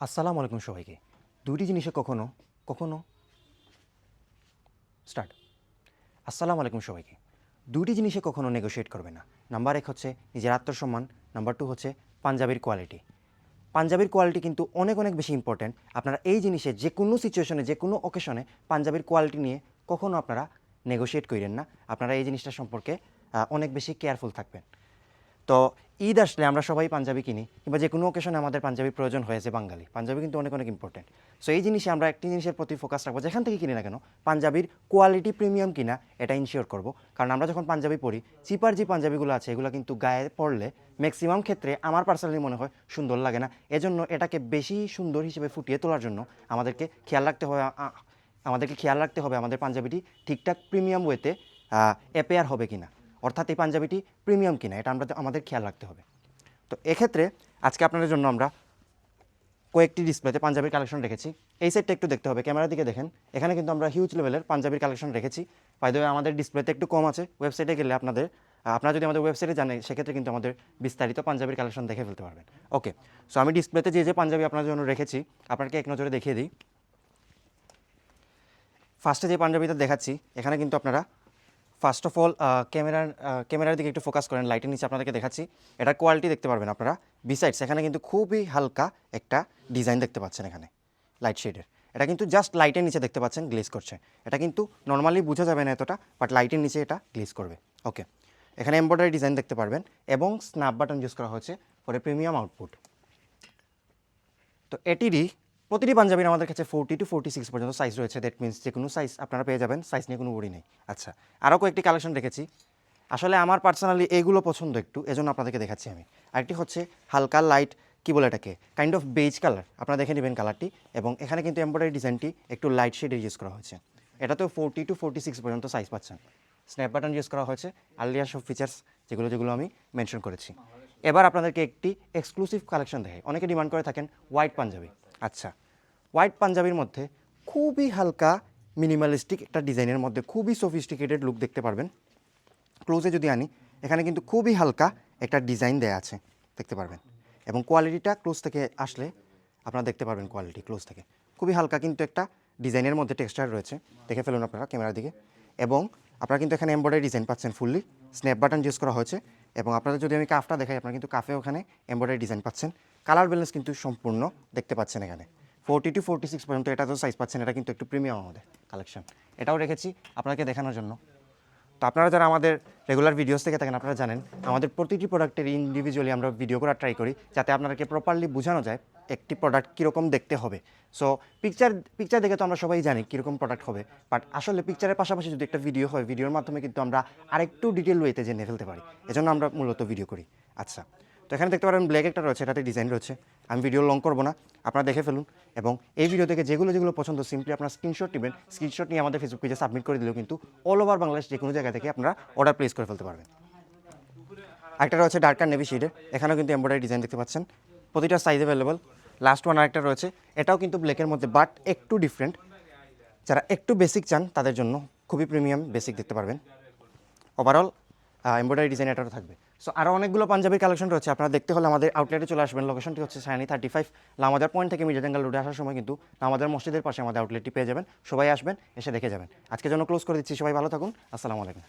আসসালামু আলাইকুম সবাইকে। দুটি জিনিসে কখনো কখনো স্টার্ট। আসসালামু আলাইকুম সবাইকে। দুটি জিনিসে কখনো নেগোশিয়েট করবে না। নাম্বার ১ হচ্ছে নিজের আত্মসম্মান, নাম্বার ২ হচ্ছে পাঞ্জাবির কোয়ালিটি। পাঞ্জাবির কোয়ালিটি কিন্তু অনেক অনেক বেশি ইম্পর্ট্যান্ট। আপনারা এই জিনিসে যে কোনো সিচুয়েশনে, যে কোনো অকেশনে পাঞ্জাবির কোয়ালিটি নিয়ে কখনো আপনারা নেগোশিয়েট কইরেন না। আপনারা এই জিনিসটা সম্পর্কে অনেক বেশি কেয়ারফুল থাকবেন। তো ঈদ আসলে আমরা সবাই পাঞ্জাবি কিনি, কিংবা যে কোনো অকেশনে আমাদের পাঞ্জাবির প্রয়োজন হয়েছে বাঙালি। পাঞ্জাবি কিন্তু অনেক অনেক ইম্পর্টেন্ট। সো এই জিনিসে আমরা একটি জিনিসের প্রতি ফোকাস রাখবো, যেখান থেকে কিনি না কেন পাঞ্জাবির কোয়ালিটি প্রিমিয়াম কিনা এটা ইনশিওর করব। কারণ আমরা যখন পাঞ্জাবি পরি, চিপার যে পাঞ্জাবিগুলো আছে এগুলো কিন্তু গায়ে পরলে ম্যাক্সিমাম ক্ষেত্রে আমার পার্সোনালি মনে হয় সুন্দর লাগে না। এজন্য এটাকে বেশি সুন্দর হিসেবে ফুটিয়ে তোলার জন্য আমাদেরকে খেয়াল রাখতে হবে আমাদের পাঞ্জাবিটি ঠিকঠাক প্রিমিয়াম ওয়েতে অ্যাপেয়ার হবে কিনা, অর্থাৎ এই পাঞ্জাবিটি প্রিমিয়াম কিনা এটা আমাদের খেয়াল রাখতে হবে। তো এক্ষেত্রে আজকে আপনাদের জন্য আমরা কয়েকটি ডিসপ্লেতে পাঞ্জাবির কালেকশন রেখেছি। এই সাইডটা একটু দেখতে হবে, ক্যামেরার দিকে দেখেন। এখানে কিন্তু আমরা হিউজ লেভেলের পাঞ্জাবির কালেকশন রেখেছি। বাই দ্য ওয়ে আমাদের ডিসপ্লেতে একটু কম আছে, ওয়েবসাইটে গেলে আপনারা যদি আমাদের ওয়েবসাইটে জানেন সেক্ষেত্রে কিন্তু আমাদের বিস্তারিত পাঞ্জাবির কালেকশন দেখে ফেলতে পারবেন। ওকে, সো আমি ডিসপ্লেতে যে পাঞ্জাবি আপনাদের জন্য রেখেছি আপনাকে এক নজরে দেখিয়ে দিই। ফার্স্টে যে পাঞ্জাবিটা দেখাচ্ছি এখানে কিন্তু আপনারা ফার্স্ট অফ অল ক্যামেরার দিকে একটু ফোকাস করেন, লাইটের নিচে আপনাদেরকে দেখাচ্ছি। এটার কোয়ালিটি দেখতে পারবেন আপনারা। বিসাইডস এখানে কিন্তু খুবই হালকা একটা ডিজাইন দেখতে পাচ্ছেন এখানে লাইট শেডের। এটা কিন্তু জাস্ট লাইটের নিচে দেখতে পাচ্ছেন গ্লেজ করছে। এটা কিন্তু নর্মালি বোঝা যাবে না এতটা, বাট লাইটের নিচে এটা গ্লেজ করবে। ওকে, এখানে এমব্রয়ডারি ডিজাইন দেখতে পারবেন এবং স্ন্যাপ বাটন ইউজ করা হয়েছে ফর এ প্রিমিয়াম আউটপুট। তো এটিরই প্রতিটি পাঞ্জাবির আমাদের কাছে 40 to 46 পর্যন্ত সাইজ রয়েছে। দ্যাট মিনস যে কোনো সাইজ আপনারা পেয়ে যাবেন, সাইজ নিয়ে কোনো বড়ি নেই। আচ্ছা, আরও কয়েকটি কালেকশন রেখেছি। আসলে আমার পার্সোনালি এগুলো পছন্দ একটু, এজন্য আপনাদেরকে দেখাচ্ছি আমি। আরেকটি হচ্ছে হালকা লাইট, কী বলে এটাকে, কাইন্ড অফ বেজ কালার। আপনারা দেখে নেবেন কালারটি, এবং এখানে কিন্তু এমব্রয়ডারি ডিজাইনটি একটু লাইট শেডে ইউজ করা হয়েছে। এটাতেও 40 to 46 পর্যন্ত সাইজ পাচ্ছেন। স্ন্যাপ বাটন ইউজ করা হয়েছে, আলিয়া সব ফিচার্স যেগুলো আমি মেনশন করেছি। এবার আপনাদেরকে একটি এক্সক্লুসিভ কালেকশন দেখে, অনেকে ডিমান্ড করে থাকেন হোয়াইট পাঞ্জাবি। আচ্ছা, হোয়াইট পাঞ্জাবির মধ্যে খুবই হালকা মিনিমালিস্টিক একটা ডিজাইনের মধ্যে খুবই সফিস্টিকেটেড লুক দেখতে পারবেন। ক্লোজে যদি আনি, এখানে কিন্তু খুবই হালকা একটা ডিজাইন দেয়া আছে, দেখতে পারবেন। এবং কোয়ালিটিটা ক্লোজ থেকে আসলে আপনারা দেখতে পারবেন, কোয়ালিটি ক্লোজ থেকে খুবই হালকা, কিন্তু একটা ডিজাইনের মধ্যে টেক্সচার রয়েছে, দেখে ফেলুন আপনারা ক্যামেরার দিকে। এবং আপনারা কিন্তু এখানে এমব্রয়ডারি ডিজাইন পাচ্ছেন ফুললি, স্ন্যাপ বাটন ইউজ করা হয়েছে। এবং আপনাদের যদি আমি কাফটা দেখাই, আপনারা কিন্তু কাফে ওখানে এমব্রয়ডারি ডিজাইন পাচ্ছেন। কালার ব্যালেন্স কিন্তু সম্পূর্ণ দেখতে পাচ্ছেন এখানে। 40 to 46 পর্যন্ত এটা তো সাইজ পাচ্ছেন। এটা কিন্তু একটু প্রিমিয়াম আমাদের কালেকশন, এটাও রেখেছি আপনাকে দেখানোর জন্য। তো আপনারা যারা আমাদের রেগুলার ভিডিওস থেকে থাকেন আপনারা জানেন আমাদের প্রতিটি প্রোডাক্টের ইন্ডিভিজুয়ালি আমরা ভিডিও করার ট্রাই করি, যাতে আপনাদেরকে প্রপারলি বোঝানো যায় একটি প্রোডাক্ট কীরকম দেখতে হবে। সো পিকচার দেখে তো আমরা সবাই জানি কীরকম প্রোডাক্ট হবে, বাট আসলে পিকচারের পাশাপাশি যদি একটা ভিডিও হয়, ভিডিওর মাধ্যমে কিন্তু আমরা আরেকটু ডিটেল ওয়েতে জেনে ফেলতে পারি। এজন্য আমরা মূলত ভিডিও করি। আচ্ছা, তো এখানে দেখতে পারেন ব্ল্যাক একটা রয়েছে, এটাতে ডিজাইন রয়েছে। আমি ভিডিও লং করবো না, আপনারা দেখে ফেলুন। এবং এই ভিডিও থেকে যেগুলো পছন্দ সিম্পলি আপনারা স্ক্রিনশট নেবেন, স্ক্রিনশট নিয়ে আমাদের ফেসবুক পেজে সাবমিট করে দিলেও কিন্তু অল ওভার বাংলাদেশ যে কোনো জায়গা থেকে আপনারা অর্ডার প্লেস করে ফেলতে পারবেন। আরেকটা রয়েছে ডার্ক আর নেভি শেডের, এখানেও কিন্তু এমব্রয়ডারি ডিজাইন দেখতে পাচ্ছেন, প্রতিটা সাইজ অ্যাভেলেবল। লাস্ট ওয়ান আরেকটা রয়েছে, এটাও কিন্তু ব্ল্যাকের মধ্যে, বাট একটু ডিফারেন্ট। যারা একটু বেসিক চান তাদের জন্য খুবই প্রিমিয়াম বেসিক দেখতে পারবেন। ওভারঅল এমব্রয়ডারি ডিজাইন এটারও থাকবে। সো আরও অনেকগুলো পাঞ্জাবির কালেকশন রয়েছে, আপনারা দেখতে হলে আমাদের আউটলেটে চলে আসবেন। লোকেশনটি হচ্ছে সায়নী 35 লামাদার পয়েন্ট থেকে মির্জাজাঙ্গাল রোডে আসার সময় কিন্তু লামাদার মসজিদের পাশে আমাদের আউটলেটটি পেয়ে যাবেন। সবাই আসবেন, এসে দেখে যাবেন। আজকের জন্য ক্লোজ করে দিচ্ছি, সবাই ভালো থাকুন। আসসালামু আলাইকুম।